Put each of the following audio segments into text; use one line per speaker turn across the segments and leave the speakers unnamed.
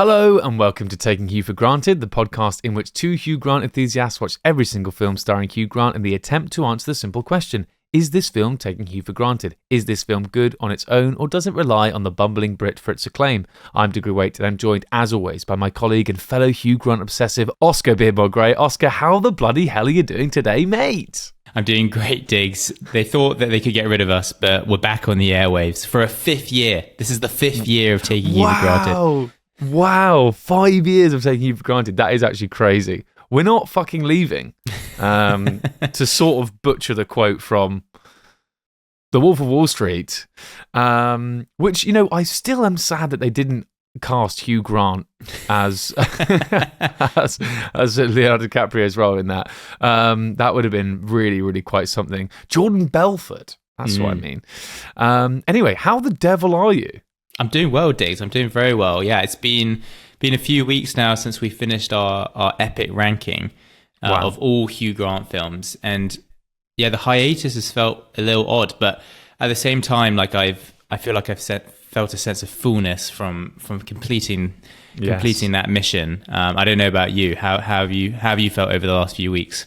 Hello and welcome to Taking Hugh for Granted, the podcast in which two Hugh Grant enthusiasts watch every single film starring Hugh Grant in the attempt to answer the simple question, is this film taking Hugh for granted? Is this film good on its own, or does it rely on the bumbling Brit for its acclaim? I'm Degree Waite, and I'm joined, as always, by my colleague and fellow Hugh Grant obsessive, Oscar Beardmore Gray. Oscar, how the bloody hell are you doing today, mate?
I'm doing great, Diggs. They thought that they could get rid of us, but we're back on the airwaves for a fifth year. This is the fifth year of Taking Hugh for Granted.
Wow, 5 years of Taking Hugh for Granted. That is actually crazy. We're not fucking leaving. To sort of butcher the quote from The Wolf of Wall Street, which, you know, I still am sad that they didn't cast Hugh Grant as as Leonardo DiCaprio's role in that. That would have been really, really quite something. Jordan Belfort, that's what I mean. Anyway, how the devil are you?
I'm doing well, Diggs. I'm doing very well. Yeah, it's been a few weeks now since we finished our epic ranking of all Hugh Grant films, and yeah, the hiatus has felt a little odd, but at the same time, like I feel like I've felt a sense of fullness from completing that mission. I don't know about you. How have you felt over the last few weeks?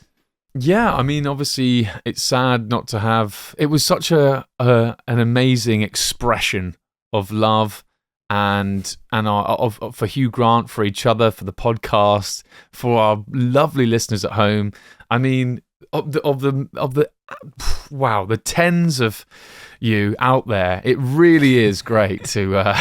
Yeah, I mean, obviously, it's sad not to have. It was such an amazing expression of love and for Hugh Grant, for each other, for the podcast, for our lovely listeners at home. I mean, the tens of you out there, it really is great to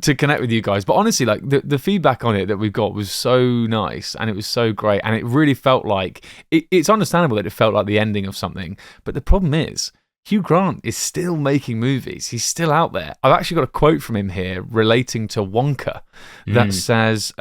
to connect with you guys. But honestly, like the feedback on it that we've got was so nice, and it was so great, and it really felt like it's understandable that it felt like the ending of something. But the problem is, Hugh Grant is still making movies. He's still out there. I've actually got a quote from him here relating to Wonka that says,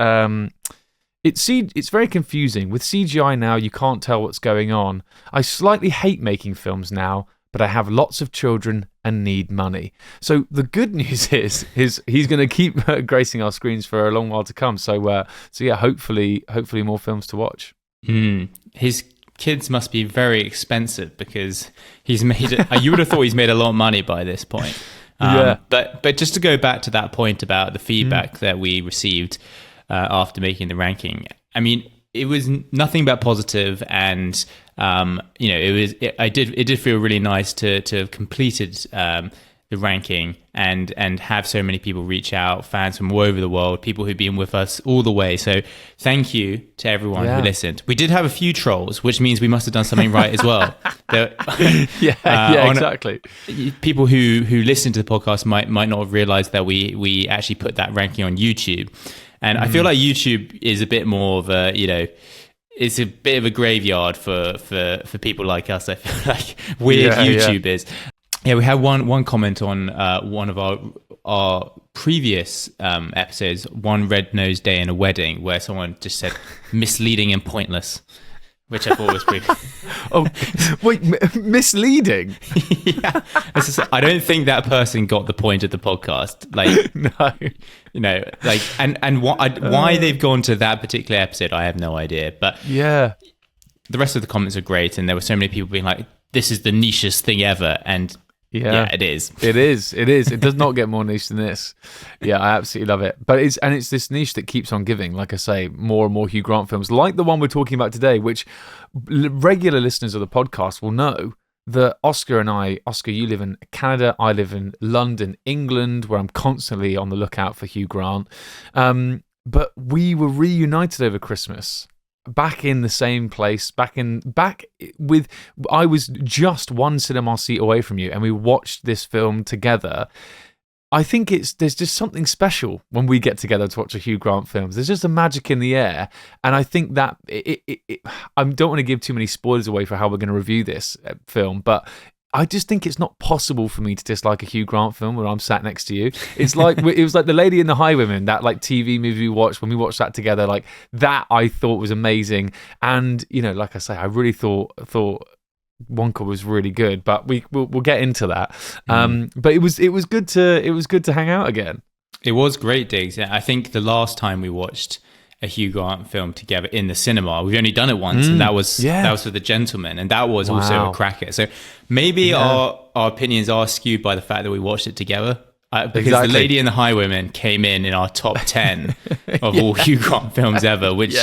it's very confusing. With CGI now, you can't tell what's going on. I slightly hate making films now, but I have lots of children and need money. So the good news is he's going to keep gracing our screens for a long while to come. So yeah, hopefully more films to watch.
His kids must be very expensive because he's made it. You would have thought he's made a lot of money by this point. But just to go back to that point about the feedback that we received after making the ranking, I mean, it was nothing but positive, and it did feel really nice to have completed the ranking and have so many people reach out, fans from all over the world, people who've been with us all the way. So thank you to everyone who listened. We did have a few trolls, which means we must have done something right as well.
Exactly.
People who listen to the podcast might not have realized that we actually put that ranking on YouTube. And I feel like YouTube is a bit more of a, it's a bit of a graveyard for people like us. I feel like weird YouTubers. Yeah, we had one comment on one of our previous episodes, One Red-Nosed Day in a Wedding, where someone just said misleading and pointless, which I thought was pretty...
Oh, wait, misleading?
Yeah. I don't think that person got the point of the podcast. Like,
no.
Like, and why they've gone to that particular episode, I have no idea. But
yeah,
the rest of the comments are great, and there were so many people being like, this is the nichest thing ever, and yeah, it is. It
is. It does not get more niche than this. Yeah, I absolutely love it. But it's this niche that keeps on giving. Like I say, more and more Hugh Grant films, like the one we're talking about today, which regular listeners of the podcast will know that Oscar, you live in Canada, I live in London, England, where I'm constantly on the lookout for Hugh Grant. But we were reunited over Christmas. Back in the same place, I was just one cinema seat away from you, and we watched this film together. I think there's just something special when we get together to watch a Hugh Grant film. There's just a magic in the air, and I think that I don't want to give too many spoilers away for how we're going to review this film, but I just think it's not possible for me to dislike a Hugh Grant film when I'm sat next to you. It's like it was like The Lady and the Highwayman, that like TV movie we watched when we watched that together. Like that, I thought was amazing, and like I say, I really thought Wonka was really good. But we'll get into that. But it was good to hang out again.
It was great, Diggs. I think the last time we watched a Hugh Grant film together in the cinema, we've only done it once, and that was for The Gentleman, and that was also a cracker. So maybe our opinions are skewed by the fact that we watched it together. Because
Exactly.
The Lady and the Highwayman came in our top 10 of all Hugh Grant films ever, which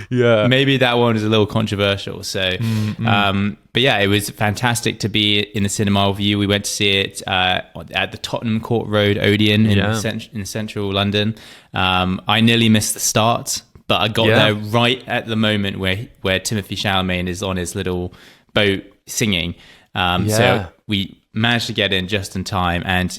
maybe that one is a little controversial. So, but yeah, it was fantastic to be in the cinema with you. We went to see it at the Tottenham Court Road Odeon in central London. I nearly missed the start, but I got there right at the moment where Timothée Chalamet is on his little boat singing. So we managed to get in just in time, and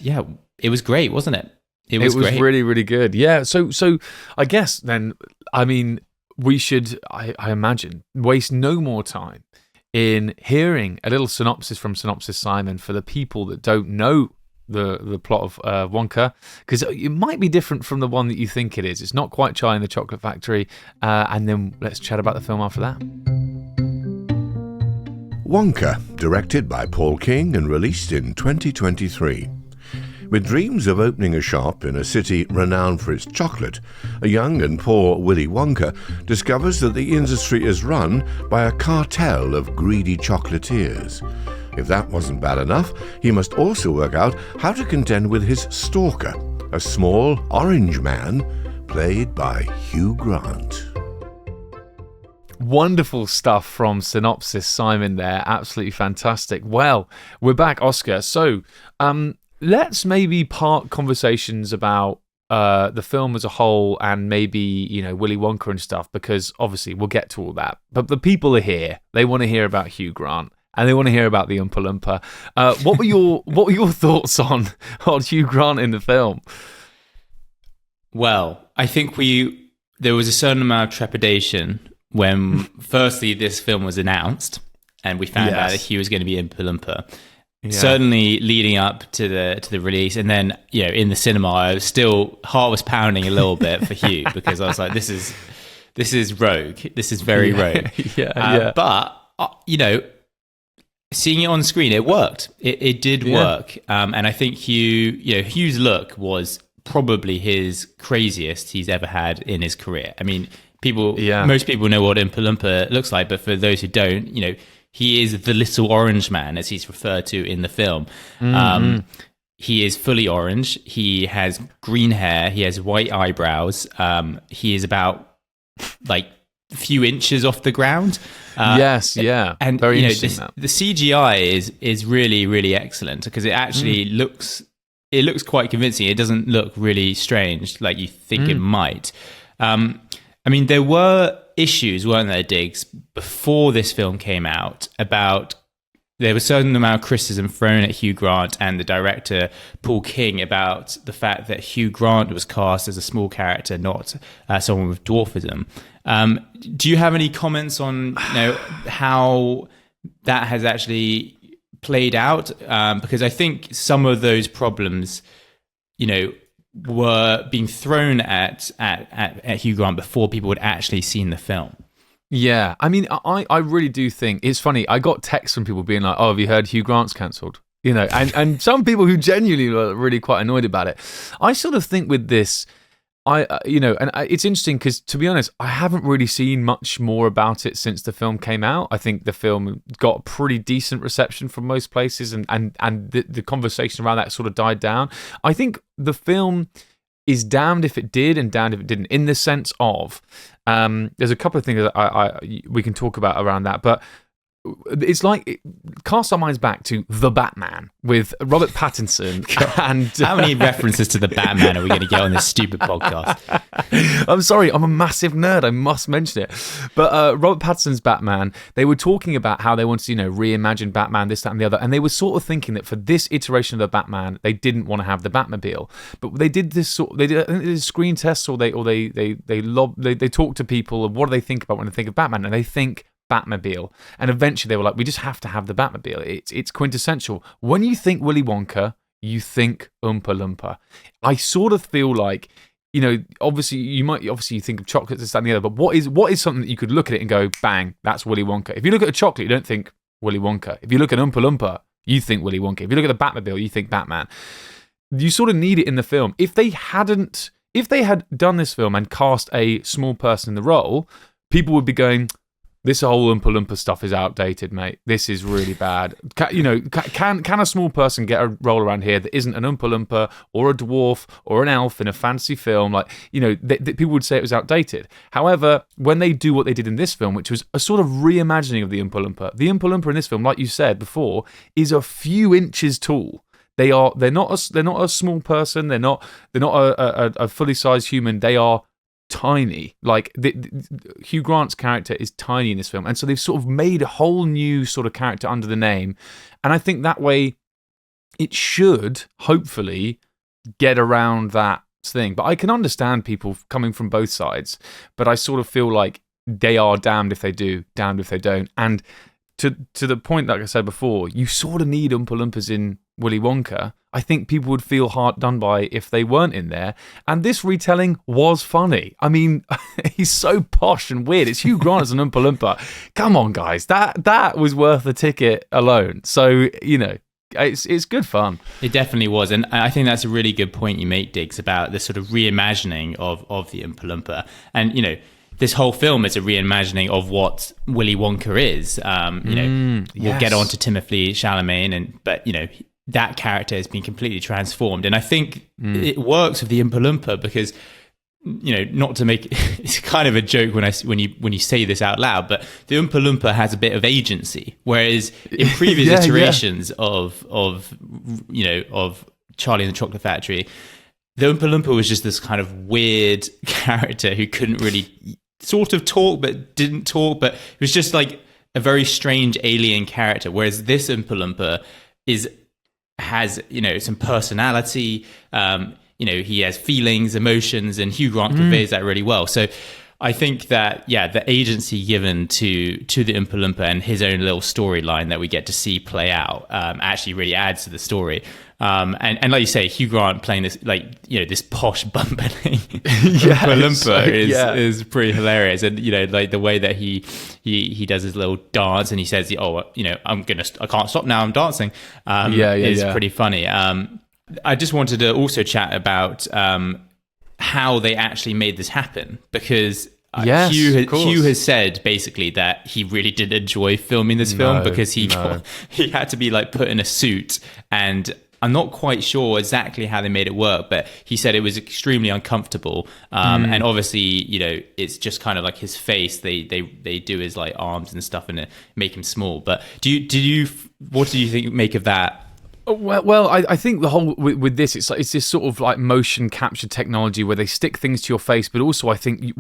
it was great, wasn't it? It was great.
Really, really good. Yeah. So I guess then, I mean, we should, I imagine, waste no more time in hearing a little synopsis from Synopsis Simon for the people that don't know the plot of Wonka, because it might be different from the one that you think it is. It's not quite Charlie and the Chocolate Factory, and then let's chat about the film after that.
Wonka, directed by Paul King and released in 2023. With dreams of opening a shop in a city renowned for its chocolate, a young and poor Willy Wonka discovers that the industry is run by a cartel of greedy chocolatiers. If that wasn't bad enough, he must also work out how to contend with his stalker, a small orange man played by Hugh Grant.
Wonderful stuff from Synopsis Simon there. Absolutely fantastic. Well, we're back, Oscar. So let's maybe park conversations about the film as a whole and maybe, Willy Wonka and stuff, because obviously we'll get to all that. But the people are here. They want to hear about Hugh Grant. And they want to hear about the Oompa Loompa. What were your thoughts on Hugh Grant in the film?
Well, I think there was a certain amount of trepidation when, firstly, this film was announced, and we found out that he was going to be Oompa Loompa. Yeah. Certainly, leading up to the release, and then in the cinema, I was still heart was pounding a little bit for Hugh, because I was like, this is rogue. This is very rogue. But seeing it on screen, it worked. It did work. And I think Hugh's look was probably his craziest he's ever had in his career. I mean, most people know what Oompa Loompa looks like, but for those who don't, he is the little orange man, as he's referred to in the film. He is fully orange. He has green hair. He has white eyebrows. He is about a few inches off the ground.
And very interesting.
The CGI is really, really excellent, because it actually looks quite convincing. It doesn't look really strange like you think it might. I mean, there were issues, weren't there, Diggs, before this film came out about there was a certain amount of criticism thrown at Hugh Grant and the director Paul King about the fact that Hugh Grant was cast as a small character, not someone with dwarfism. Do you have any comments on how that has actually played out? Because I think some of those problems, were being thrown at Hugh Grant before people had actually seen the film.
Yeah, I mean, I really do think it's funny. I got texts from people being like, "Oh, have you heard Hugh Grant's cancelled?" And some people who genuinely were really quite annoyed about it. I sort of think with this, it's interesting because, to be honest, I haven't really seen much more about it since the film came out. I think the film got a pretty decent reception from most places, and the conversation around that sort of died down. I think the film is damned if it did and damned if it didn't, in the sense of there's a couple of things that we can talk about around that, but it's like cast our minds back to The Batman with Robert Pattinson. And
how many references to The Batman are we going to get on this stupid podcast?
I'm sorry, I'm a massive nerd, I must mention it. But Robert Pattinson's Batman, they were talking about how they wanted to reimagine Batman, this, that and the other, and they were sort of thinking that for this iteration of the Batman, they didn't want to have the Batmobile. But they did this I think they did screen tests, or they talked to people of what do they think about when they think of Batman, and they think Batmobile, and eventually they were like, we just have to have the Batmobile. It's quintessential. When you think Willy Wonka, you think Oompa Loompa. I sort of feel like, obviously you think of chocolates, this, that, and the other, but what is something that you could look at it and go, bang, that's Willy Wonka. If you look at a chocolate, you don't think Willy Wonka. If you look at Oompa Loompa, you think Willy Wonka. If you look at the Batmobile, you think Batman. You sort of need it in the film. If they had done this film and cast a small person in the role, people would be going, this whole Oompa Loompa stuff is outdated, mate. This is really bad. Can a small person get a role around here that isn't an Oompa Loompa or a dwarf or an elf in a fantasy film? Like, people would say it was outdated. However, when they do what they did in this film, which was a sort of reimagining of the Oompa Loompa in this film, like you said before, is a few inches tall. They're not a small person. They're not a fully sized human. They are tiny. Like Hugh Grant's character is tiny in this film, and so they've sort of made a whole new sort of character under the name, and I think that way it should hopefully get around that thing. But I can understand people coming from both sides, but I sort of feel like they are damned if they do, damned if they don't. And to the point, like I said before, you sort of need Oompa Loompas in Willy Wonka. I think people would feel hard done by if they weren't in there. And this retelling was funny. I mean, he's so posh and weird. It's Hugh Grant as an Oompa Loompa. Come on, guys. That was worth the ticket alone. So, it's good fun.
It definitely was. And I think that's a really good point you make, Diggs, about this sort of reimagining of the Oompa Loompa. And, this whole film is a reimagining of what Willy Wonka is. We'll get on to Timothée Chalamet, but that character has been completely transformed. And I think it works with the Oompa Loompa because, not to make it's kind of a joke when you say this out loud, but the Oompa Loompa has a bit of agency, whereas in previous iterations of Charlie and the Chocolate Factory, the Oompa Loompa was just this kind of weird character who couldn't really sort of talk but didn't talk, but it was just like a very strange alien character, whereas this Oompa Loompa has some personality. He has feelings, emotions, and Hugh Grant conveys that really well. So I think that the agency given to the Oompa Loompa and his own little storyline that we get to see play out actually really adds to the story. And like you say, Hugh Grant playing this this posh bumbling Oompa Loompa is pretty hilarious. And like the way that he does his little dance and he says, I can't stop now, I'm dancing. Is pretty funny. I just wanted to also chat about how they actually made this happen, because Hugh has said basically that he really did enjoy filming this film because he had to be like put in a suit, and I'm not quite sure exactly how they made it work, but he said it was extremely uncomfortable. And obviously, it's just kind of like his face. They do his like arms and stuff and make him small. But what do you make of that?
Well, I think the whole with this, it's this sort of like motion capture technology where they stick things to your face, but also I think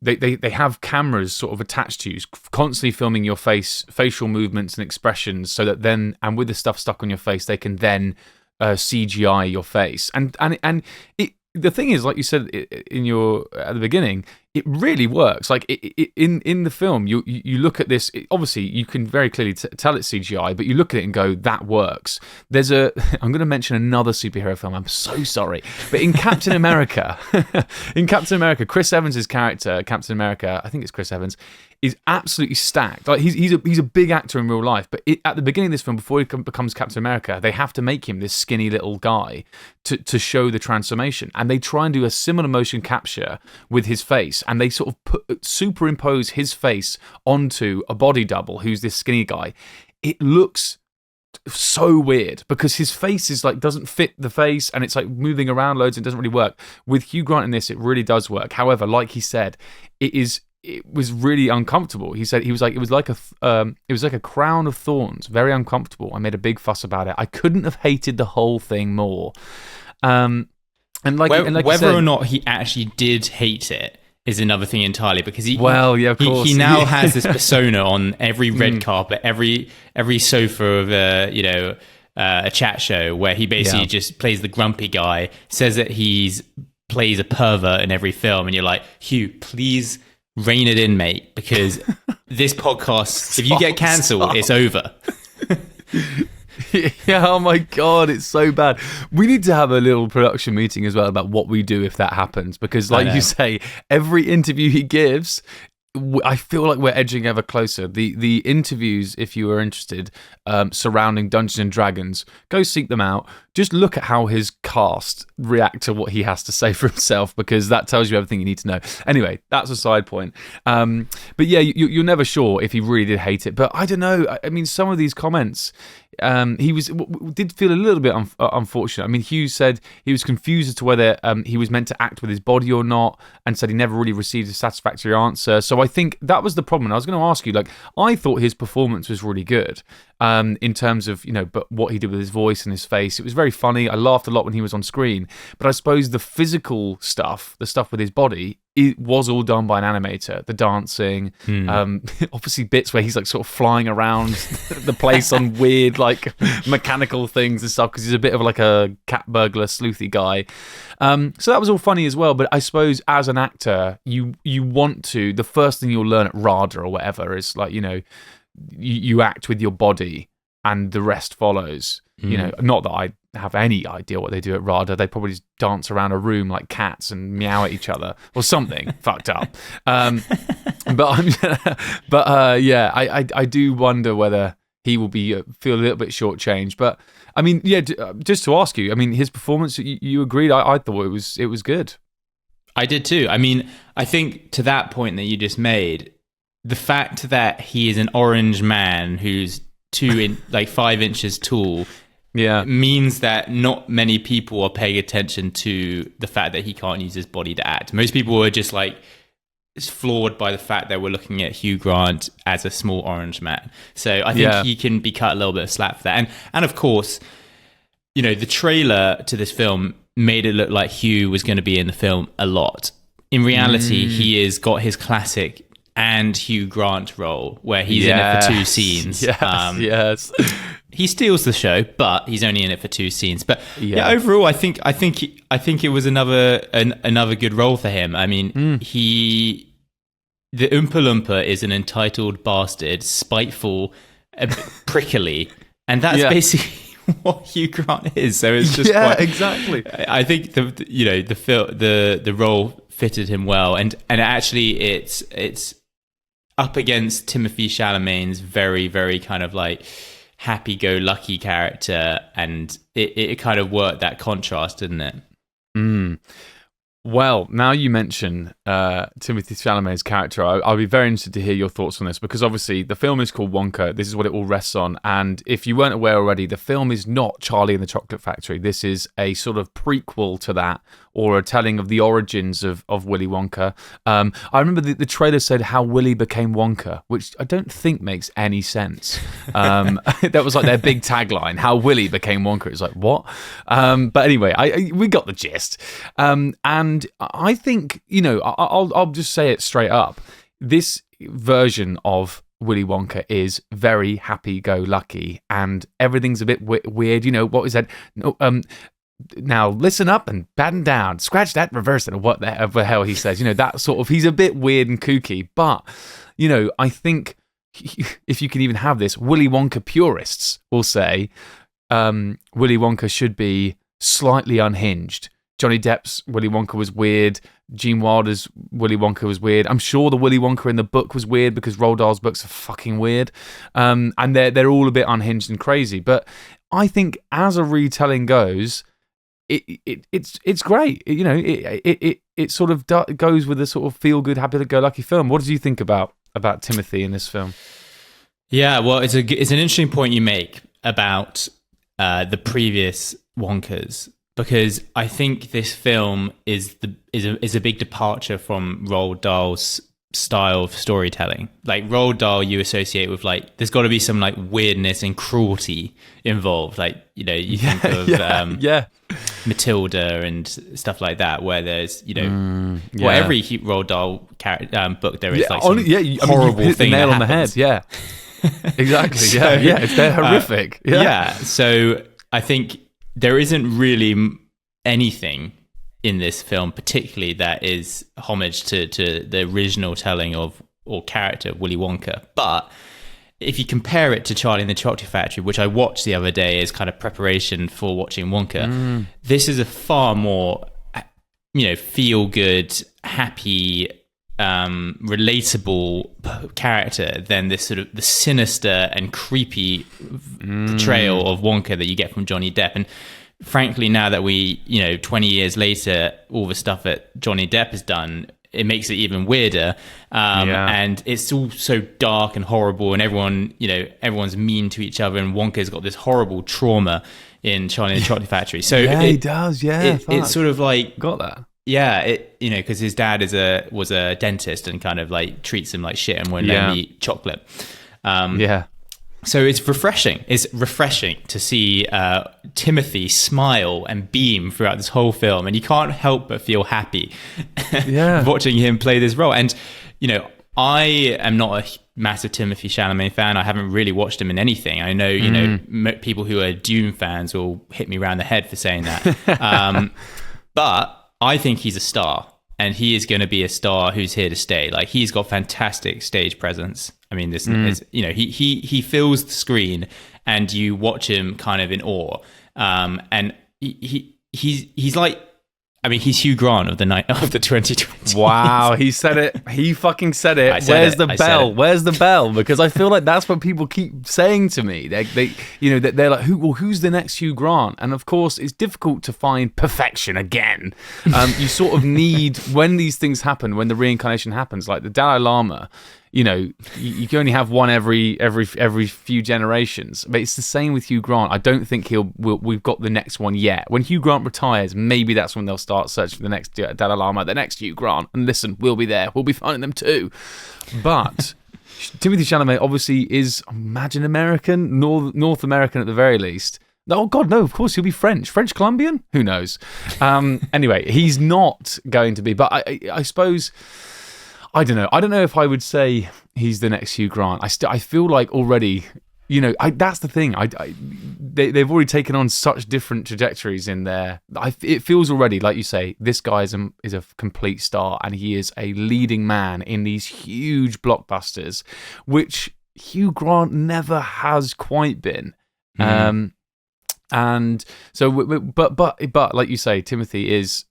they have cameras sort of attached to you, constantly filming your facial movements and expressions, so that then, and with the stuff stuck on your face, they can then CGI your face. And the thing is, like you said at the beginning, it really works. Like in the film, you look at this. Obviously, you can very clearly tell it's CGI, but you look at it and go, that works. I'm going to mention another superhero film. I'm so sorry, but in Captain America, Chris Evans' character, Captain America, I think it's Chris Evans, is absolutely stacked. Like he's a big actor in real life, but at the beginning of this film, before he becomes Captain America, they have to make him this skinny little guy to show the transformation, and they try and do a similar motion capture with his face, and they sort of superimpose his face onto a body double who's this skinny guy. It looks so weird because his face is like doesn't fit the face, and it's like moving around loads and doesn't really work. With Hugh Grant in this, it really does work. However, like he said, it was really uncomfortable. He said it was like a crown of thorns, very uncomfortable. I made a big fuss about it. I couldn't have hated the whole thing more. And
whether or not he actually did hate it is another thing entirely, because he now has this persona on every red carpet, every sofa of a chat show, where he basically just plays the grumpy guy, says that plays a pervert in every film, and you're like, Hugh, please rein it in, mate, because this podcast, if you get cancelled, it's over.
Yeah, oh my God, it's so bad. We need to have a little production meeting as well about what we do if that happens, because like you say, every interview he gives I feel like we're edging ever closer. The interviews, if you are interested, surrounding Dungeons and Dragons, go seek them out. Just look at how his cast react to what he has to say for himself, because that tells you everything you need to know. Anyway, that's a side point. But yeah, you're never sure if he really did hate it. But I don't know. I mean, some of these comments, he did feel a little bit unfortunate. I mean, Hugh said he was confused as to whether he was meant to act with his body or not, and said he never really received a satisfactory answer. So I think that was the problem. And I was going to ask you, like, I thought his performance was really good in terms of, but what he did with his voice and his face. It was very funny. I laughed a lot when he was on screen. But I suppose the physical stuff, the stuff with his body, it was all done by an animator. The dancing, obviously bits where he's like sort of flying around the place on weird like mechanical things and stuff, because he's a bit of like a cat burglar sleuthy guy. So that was all funny as well. But I suppose as an actor, you want to, the first thing you'll learn at RADA or whatever is like, you act with your body and the rest follows. Not that I have any idea what they do at RADA. They probably just dance around a room like cats and meow at each other or something fucked up. I do wonder whether he will feel a little bit shortchanged. But I mean, yeah, just to ask you, I mean, his performance, you agreed. I thought it was good.
I did too. I mean, I think to that point that you just made, the fact that he is an orange man who's 5 inches tall, means that not many people are paying attention to the fact that he can't use his body to act. Most people are just like floored by the fact that we're looking at Hugh Grant as a small orange man. So I think he can be cut a little bit of slack for that. And of course, the trailer to this film made it look like Hugh was going to be in the film a lot. In reality, he has got his classic and Hugh Grant role where he's in it for 2 scenes.
Yes.
He steals the show, but he's only in it for 2 scenes. But overall, I think it was another good role for him. I mean, the Oompa Loompa is an entitled bastard, spiteful, prickly, and that's basically what Hugh Grant is. So it's just
exactly.
I think the role fitted him well, and actually it's up against Timothée Chalamet's very, very kind of like happy-go-lucky character, and it kind of worked that contrast, didn't it?
Well, now you mention Timothée Chalamet's character, I'll be very interested to hear your thoughts on this, because obviously the film is called Wonka. This is what it all rests on. And if you weren't aware already, the film is not Charlie and the Chocolate Factory. This is a sort of prequel to that, or a telling of the origins of Willy Wonka. I remember the trailer said how Willy became Wonka, which I don't think makes any sense. That was like their big tagline, how Willy became Wonka. It's like, what? But anyway, we got the gist. And I think, I'll just say it straight up. This version of Willy Wonka is very happy-go-lucky, and everything's a bit weird. What is that? Now listen up and batten down, scratch that, reverse it, or what the hell he says. That sort of, he's a bit weird and kooky. But, I think if you can even have this, Willy Wonka purists will say Willy Wonka should be slightly unhinged. Johnny Depp's Willy Wonka was weird. Gene Wilder's Willy Wonka was weird. I'm sure the Willy Wonka in the book was weird, because Roald Dahl's books are fucking weird. And they're all a bit unhinged and crazy. But I think as a retelling goes, it's great. It sort of goes with a sort of feel good, happy-go-lucky film. What did you think about Timothée in this film? Yeah,
well, it's an interesting point you make about the previous Wonkas, because I think this film is a big departure from Roald Dahl's style of storytelling. Like Roald Dahl, you associate with like there's got to be some like weirdness and cruelty involved. Like you think of Matilda and stuff like that, where there's every Roald Dahl book there is horrible thing.
Nail
that
on the head. Yeah, exactly. They're horrific.
So I think there isn't really anything in this film particularly that is homage to the original telling of or character of Willy Wonka. But if you compare it to Charlie and the Chocolate Factory, which I watched the other day as kind of preparation for watching Wonka, this is a far more feel good, happy, relatable character than this sort of the sinister and creepy portrayal of Wonka that you get from Johnny Depp. And frankly, now that 20 years later, all the stuff that Johnny Depp has done, it makes it even weirder. And it's all so dark and horrible, and everyone's mean to each other, and Wonka's got this horrible trauma in Charlie and the Chocolate Factory. So
he does.
It's sort of like
got that.
Yeah, because his dad was a dentist and kind of like treats him like shit and won't let him eat chocolate. So it's refreshing. It's refreshing to see Timothée smile and beam throughout this whole film, and you can't help but feel happy watching him play this role. And I am not a massive Timothée Chalamet fan. I haven't really watched him in anything. I know people who are Dune fans will hit me around the head for saying that, but I think he's a star, and he is going to be a star who's here to stay. Like, he's got fantastic stage presence. I mean, this is, he fills the screen, and you watch him kind of in awe. And he's like, I mean, he's Hugh Grant of the 2020.
Wow, he said it. He fucking said it. Where's the bell? Where's the bell? Because I feel like that's what people keep saying to me. They're like, who's the next Hugh Grant? And of course, it's difficult to find perfection again. You sort of need, when these things happen, when the reincarnation happens, like the Dalai Lama. You can only have one every few generations. But it's the same with Hugh Grant. I don't think we've got the next one yet. When Hugh Grant retires, maybe that's when they'll start searching for the next Dalai Lama, the next Hugh Grant. And listen, we'll be there. We'll be finding them too. But Timothée Chalamet obviously is, imagine, American, North American at the very least. Oh, God, no, of course, he'll be French. French Colombian? Who knows? Anyway, he's not going to be. But I suppose... I don't know. I don't know if I would say he's the next Hugh Grant. I feel like already, that's the thing. They've already taken on such different trajectories in there. It feels already, like you say, this guy is a complete star, and he is a leading man in these huge blockbusters, which Hugh Grant never has quite been. And so, but like you say, Timothée is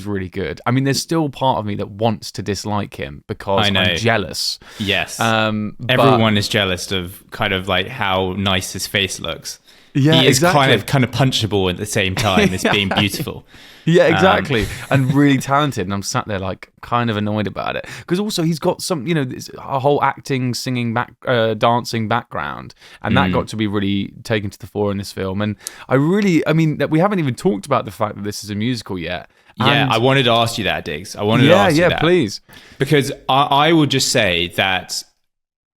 really good. I mean, there's still part of me that wants to dislike him because I'm jealous.
Yes, everyone is jealous of kind of like how nice his face looks. Yeah, he is kind of punchable at the same time as being beautiful.
Yeah, exactly. And really talented. And I'm sat there like kind of annoyed about it. Because also he's got some, a whole acting, singing, dancing background. And that got to be really taken to the fore in this film. And we haven't even talked about the fact that this is a musical yet.
Yeah, I wanted to ask you that, Diggs. I wanted to ask you that.
Yeah, please.
Because I would just say that...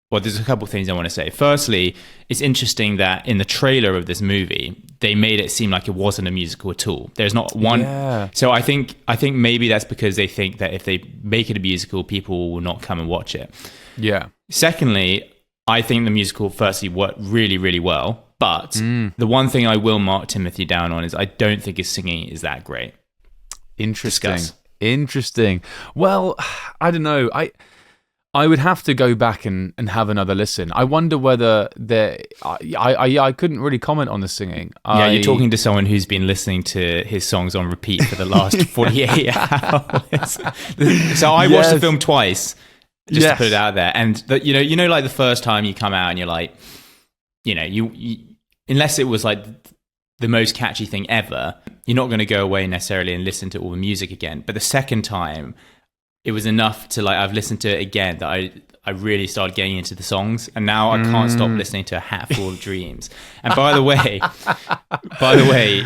Well, there's a couple of things I want to say. Firstly, it's interesting that in the trailer of this movie, they made it seem like it wasn't a musical at all. There's not one. Yeah. So I think maybe that's because they think that if they make it a musical, people will not come and watch it.
Yeah.
Secondly, I think the musical firstly worked really, really well. But the one thing I will mark Timothée down on is I don't think his singing is that great.
Interesting. Well, I don't know. I would have to go back and have another listen. I wonder whether I couldn't really comment on the singing.
Yeah, you're talking to someone who's been listening to his songs on repeat for the last 48 hours. So I watched the film twice, just to put it out there. And like the first time you come out and you're like, you unless it was like the most catchy thing ever, you're not going to go away necessarily and listen to all the music again. But the second time, it was enough to I've listened to it again that I really started getting into the songs, and now I can't stop listening to A Hat Full of Dreams. And by the way,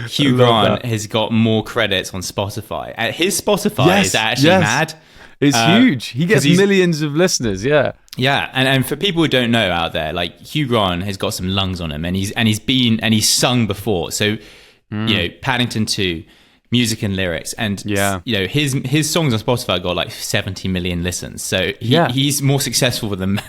Hugh Grant has got more credits on Spotify. His Spotify is actually mad.
It's huge. He gets millions of listeners. Yeah.
Yeah, and for people who don't know out there, like Hugh Grant has got some lungs on him, and he's sung before. So Paddington 2. Music and lyrics, and his songs on Spotify got like 70 million listens. So he's more successful than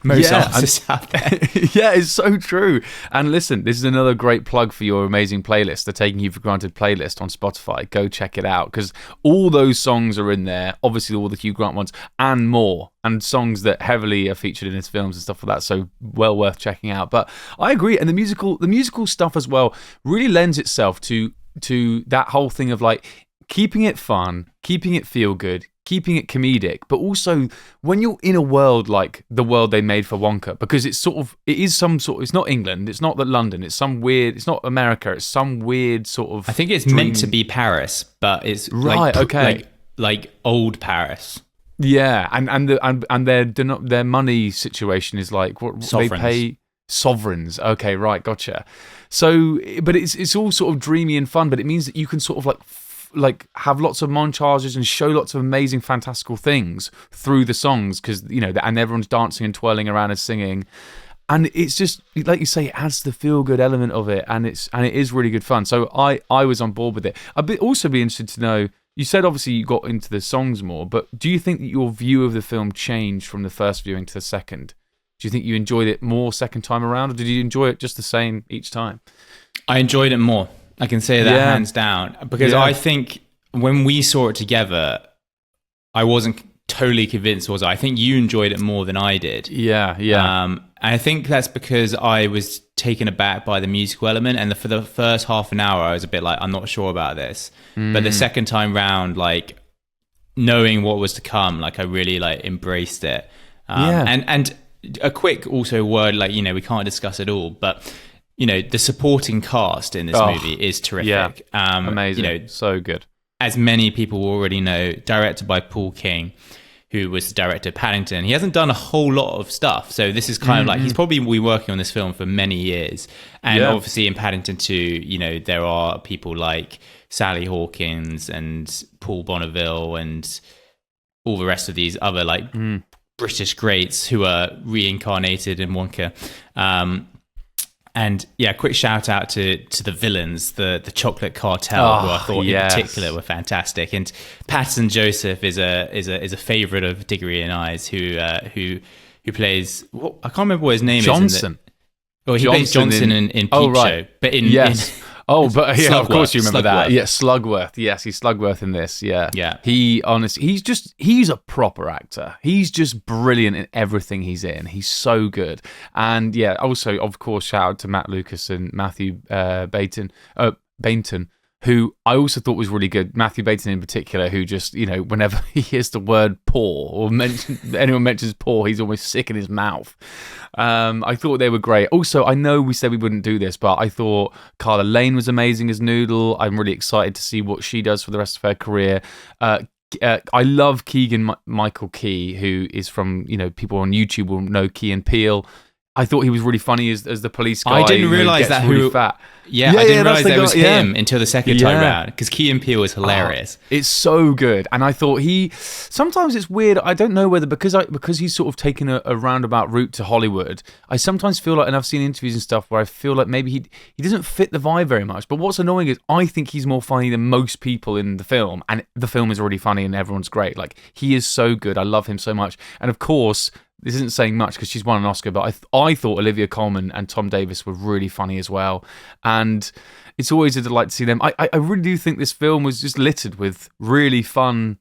most artists out there.
Yeah, it's so true. And listen, this is another great plug for your amazing playlist, the Taking You for Granted playlist on Spotify. Go check it out, because all those songs are in there. Obviously, all the Hugh Grant ones and more, and songs that heavily are featured in his films and stuff like that. So well worth checking out. But I agree, and the musical stuff as well really lends itself to that whole thing of like keeping it fun, keeping it feel good, keeping it comedic, but also when you're in a world like the world they made for Wonka, because it's not England, it's not London, it's not America, it's some weird sort of.
I think it's meant to be Paris, but it's like old Paris.
Yeah, and their money situation is like what
Sovereigns.
They pay sovereigns. Okay, right, gotcha. So, but it's all sort of dreamy and fun, but it means that you can sort of like have lots of montages and show lots of amazing, fantastical things through the songs, because and everyone's dancing and twirling around and singing, and it's just like you say, it adds the feel good element of it, and it is really good fun. So I was on board with it. I'd also be interested to know. You said obviously you got into the songs more, but do you think that your view of the film changed from the first viewing to the second? Do you think you enjoyed it more second time around, or did you enjoy it just the same each time?
I enjoyed it more. I can say that hands down, because I think when we saw it together, I wasn't totally convinced, was I? I think you enjoyed it more than I did.
Yeah.
And I think that's because I was taken aback by the musical element, and for the first half an hour, I was a bit like, I'm not sure about this. But the second time round, like knowing what was to come, like I really like embraced it. And a quick also word, like we can't discuss it all, but the supporting cast in this movie is terrific.
Yeah, amazing. So good.
As many people already know, directed by Paul King, who was the director of Paddington. He hasn't done a whole lot of stuff, so this is kind of like he's probably been working on this film for many years. And obviously in Paddington 2, there are people like Sally Hawkins and Paul Bonneville and all the rest of these other like British greats who are reincarnated in Wonka. And quick shout out to the villains, the chocolate cartel, who I thought in particular were fantastic. And Patterson Joseph is a favourite of Diggory and I's, who plays I can't remember what his name
Johnson.
He plays Johnson in Peep Show, but in
of course you remember that.
Slugworth.
Yeah, Slugworth. Yes, he's Slugworth in this. Yeah. He honestly, he's a proper actor. He's just brilliant in everything he's in. He's so good. And also of course shout out to Matt Lucas and Matthew Bainton, who I also thought was really good. Matthew Bainton in particular, who just, whenever he hears the word poor or anyone mentions poor, he's almost sick in his mouth. I thought they were great. Also, I know we said we wouldn't do this, but I thought Carla Lane was amazing as Noodle. I'm really excited to see what she does for the rest of her career. I love Keegan Michael Key, who is from, people on YouTube will know Key and Peele. I thought he was really funny as the police guy.
I didn't realise that
really fat.
I didn't realise that it was him until the second time round, because Key and Peele was hilarious.
It's so good, and I thought sometimes it's weird. I don't know whether because he's sort of taken a roundabout route to Hollywood. I sometimes feel like, and I've seen interviews and stuff where I feel like maybe he doesn't fit the vibe very much. But what's annoying is I think he's more funny than most people in the film, and the film is already funny and everyone's great. Like, he is so good. I love him so much, and of course, this isn't saying much because she's won an Oscar, but I thought Olivia Colman and Tom Davis were really funny as well. And it's always a delight to see them. I really do think this film was just littered with really fun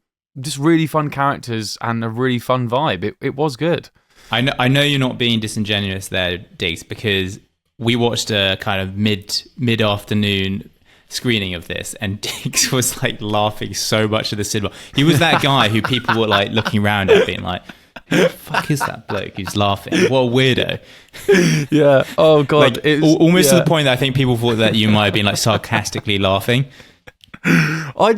characters and a really fun vibe. It was good.
I know you're not being disingenuous there, Diggs, because we watched a kind of mid-afternoon screening of this, and Diggs was like laughing so much at the cinema. He was that guy who people were like looking around at being like, who the fuck is that bloke who's laughing? What a weirdo.
Yeah. Oh, God.
Like, almost to the point that I think people thought that you might have been like sarcastically laughing.
I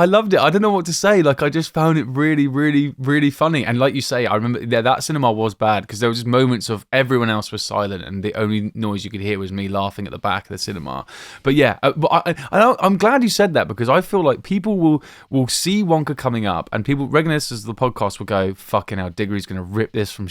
loved it. I don't know what to say. Like, I just found it really, really, really funny. And like you say, I remember that cinema was bad because there was just moments of everyone else was silent and the only noise you could hear was me laughing at the back of the cinema. But I'm glad you said that, because I feel like people will see Wonka coming up, and people, regular listeners of the podcast, will go, "Fucking hell, Diggory's going to rip this to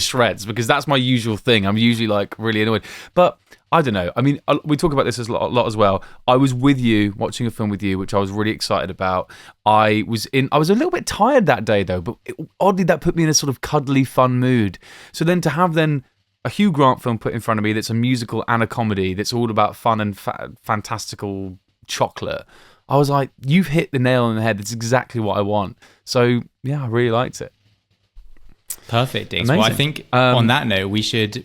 shreds," because that's my usual thing. I'm usually like really annoyed, but I don't know. I mean, we talk about this a lot as well. I was with you, watching a film with you, which I was really excited about. I was a little bit tired that day, though, but oddly that put me in a sort of cuddly, fun mood. So then to have a Hugh Grant film put in front of me that's a musical and a comedy that's all about fun and fantastical chocolate, I was like, you've hit the nail on the head. It's exactly what I want. So, yeah, I really liked it.
Perfect, Diggs. Well, I think on that note, we should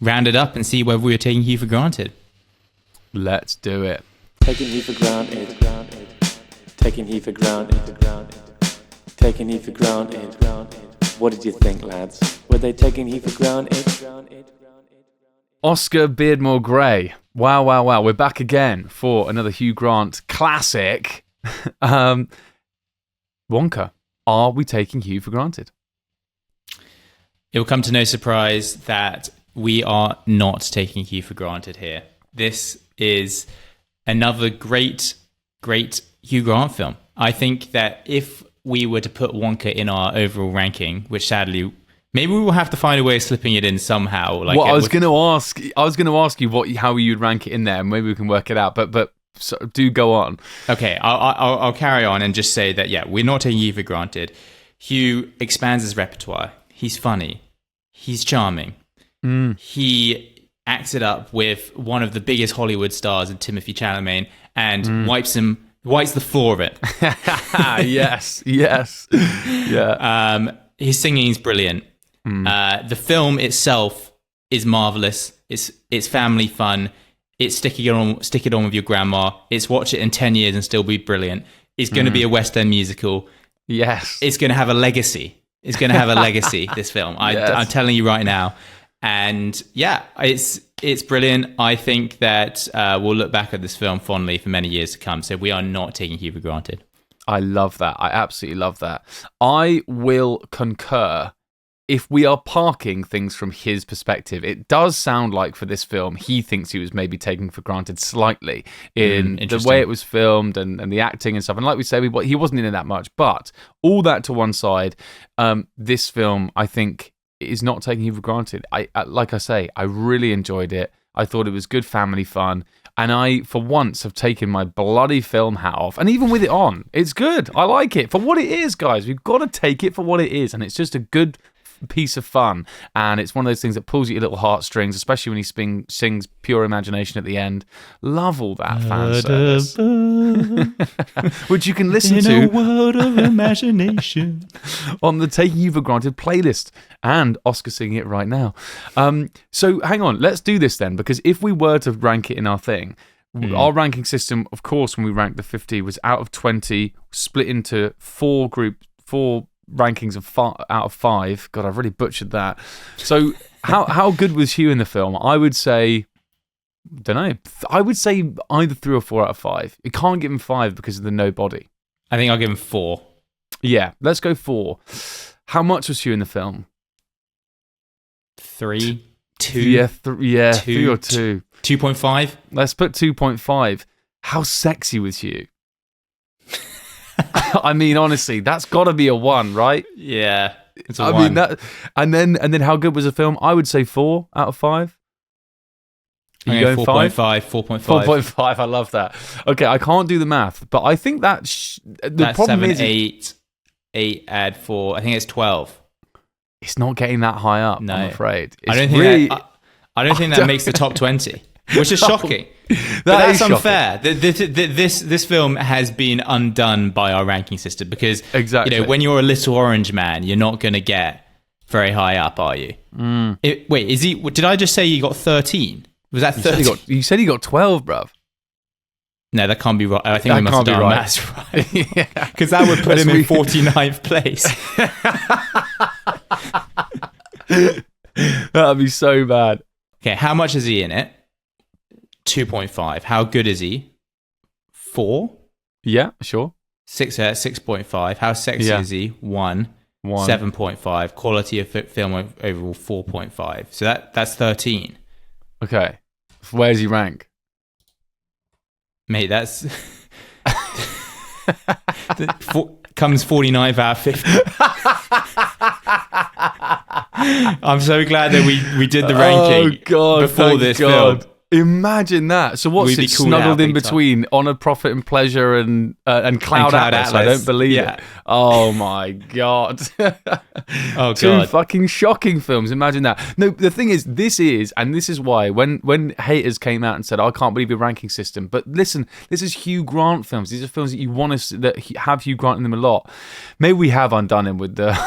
round it up and see whether we are taking Hugh for granted.
Let's do it.
Taking Hugh for granted. Taking he for granted. Taking he for granted. What did you think, lads? Were they taking he for granted?
Oscar Beardmore Grey. Wow. We're back again for another Hugh Grant classic. Wonka. Are we taking Hugh for granted?
It will come to no surprise that we are not taking Hugh for granted here. This is another great Hugh Grant film. I think that if we were to put Wonka in our overall ranking, which sadly, maybe we will have to find a way of slipping it in somehow.
I was going to ask you how you'd rank it in there, and maybe we can work it out. But so, do go on.
Okay, I'll carry on and just say that we're not taking Hugh for granted. Hugh expands his repertoire. He's funny. He's charming. He acts it up with one of the biggest Hollywood stars in Timothée Chalamet and wipes the floor of it.
Yes. Yeah.
His singing is brilliant. The film itself is marvelous. It's family fun. It's stick it on with your grandma. It's watch it in 10 years and still be brilliant. It's going to be a West End musical.
Yes.
It's going to have a legacy. It's going to have a legacy, this film. I'm telling you right now. And it's brilliant. I think that we'll look back at this film fondly for many years to come. So we are not taking Hugh for granted.
I love that. I absolutely love that. I will concur. If we are parking things from his perspective, it does sound like for this film, he thinks he was maybe taken for granted slightly in the way it was filmed and the acting and stuff. And like we say, he wasn't in it that much. But all that to one side, this film, I think, is not taking you for granted. Like I say, I really enjoyed it. I thought it was good family fun. And I, for once, have taken my bloody film hat off. And even with it on, it's good. I like it for what it is, guys. We've got to take it for what it is. And it's just a good piece of fun, and it's one of those things that pulls at your little heartstrings, especially when he sings Pure Imagination at the end. Love all that fan service. Which you can listen to
in a world of imagination
on the Taking You for Granted playlist, and Oscar singing it right now. So hang on, let's do this then, because if we were to rank it in our thing, our ranking system, of course, when we ranked the 50, was out of 20, split into four rankings of out of 5. God, I've really butchered that. So how good was Hugh in the film? I would say, don't know. I would say either 3 or 4 out of 5. You can't give him 5 because of the no body.
I think I'll give him 4.
Yeah, let's go 4. How much was Hugh in the film?
3, 2.
Yeah, 3 or 2.
2.5.
Let's put 2.5. How sexy was Hugh? I mean, honestly, that's got to be a 1, right?
Yeah, it's a 1.
I mean that, and then how good was the film? I would say 4 out of 5.
Are you going 4.5? 4.5.
4.5. I love that. Okay, I can't do the math, but I think that's the problem
7,
is
8 add 4. I think it's 12.
It's not getting that high up. No. I'm afraid.
I don't think that makes the top 20, which is shocking. That's unfair. This film has been undone by our ranking system because
exactly.
When you're a little orange man, you're not going to get very high up, are you? Wait, is he? Did I just say you got 13? Was that 13?
You said he got 12, bruv.
No, that can't be right. I think we must have done maths right. Because that would put him in 49th place.
That'd be so bad.
Okay, how much is he in it? 2.5. How good is he? 4?
Yeah, sure.
6.5. How sexy is he? 1. 7.5. Quality of film overall 4.5. So that's 13.
Okay. Where does he rank?
Mate, that's comes 49th out of 50. I'm so glad that we did the ranking before this film.
Imagine that. So what's it snuggled in between Honor, Profit and Pleasure and Cloud Atlas? I don't believe it. Oh my God.
Oh God.
2 fucking shocking films. Imagine that. No, the thing is, this is why when haters came out and said, I can't believe your ranking system. But listen, this is Hugh Grant films. These are films that you want to that have Hugh Grant in them a lot. Maybe we have undone him with the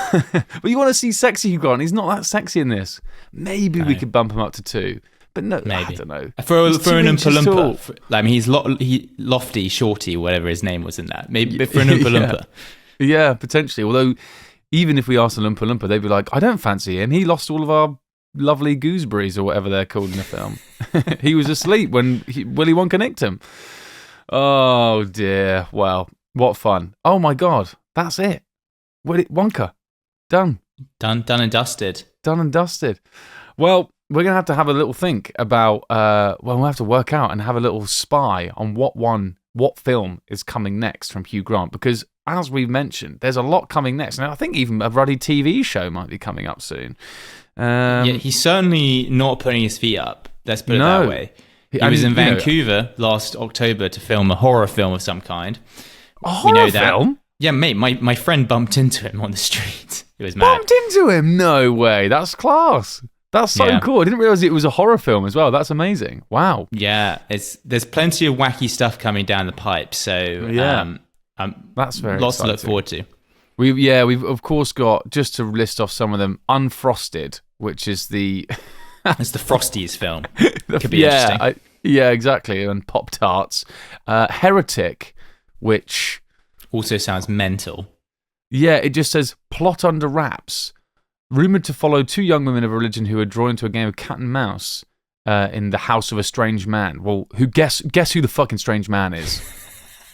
but you want to see sexy Hugh Grant. He's not that sexy in this. Maybe we could bump him up to 2. But no,
maybe.
I don't know.
For an Oompa
inches tall.
Loompa, I mean, he's lofty, shorty, whatever his name was in that. Maybe for an Oompa Loompa.
Yeah, potentially. Although, even if we asked a Oompa Loompa, they'd be like, I don't fancy him. He lost all of our lovely gooseberries or whatever they're called in the film. He was asleep when Willy Wonka nicked him. Oh, dear. Well, what fun. Oh, my God. That's it. Willy Wonka. Done.
Done and dusted.
Done and dusted. Well, we're going to have a little think about, we'll have to work out and have a little spy on what film is coming next from Hugh Grant, because as we've mentioned, there's a lot coming next. And I think even a ruddy TV show might be coming up soon.
Yeah, he's certainly not putting his feet up. Let's put it that way. He was in Vancouver last October to film a horror film of some kind.
A horror film?
Yeah, mate, my friend bumped into him on the street. It was mad.
Bumped into him? No way. That's class. That's so cool. I didn't realize it was a horror film as well. That's amazing. Wow.
Yeah, there's plenty of wacky stuff coming down the pipe. So
that's very
lots
exciting.
to look forward to.
We've of course got, just to list off some of them, Unfrosted, which is the
it's the Frosties film. Could be interesting.
Yeah, exactly. And Pop-Tarts. Heretic, which
also sounds mental.
Yeah, it just says plot under wraps. Rumoured to follow two young women of religion who are drawn into a game of cat and mouse in the house of a strange man. Well, guess who the fucking strange man is?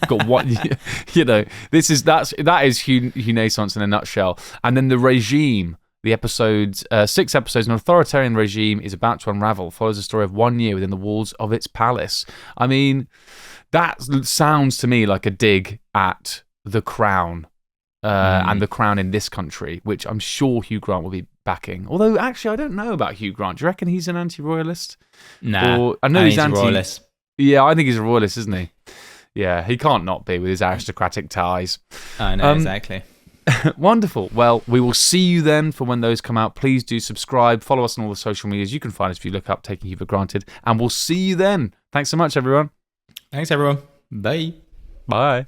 Got what that is Hugh Naissance in a nutshell. And then The Regime, the episodes, 6 episodes, an authoritarian regime is about to unravel. Follows the story of 1 year within the walls of its palace. I mean, that sounds to me like a dig at the crown. And the crown in this country, which I'm sure Hugh Grant will be backing. Although, actually, I don't know about Hugh Grant. Do you reckon he's an anti-royalist?
Nah,
I know he's
a royalist.
Yeah, I think he's a royalist, isn't he? Yeah, he can't not be with his aristocratic ties.
I know, exactly.
Wonderful. Well, we will see you then for when those come out. Please do subscribe. Follow us on all the social medias. You can find us if you look up Taking You for Granted. And we'll see you then. Thanks so much, everyone.
Thanks, everyone. Bye.
Bye.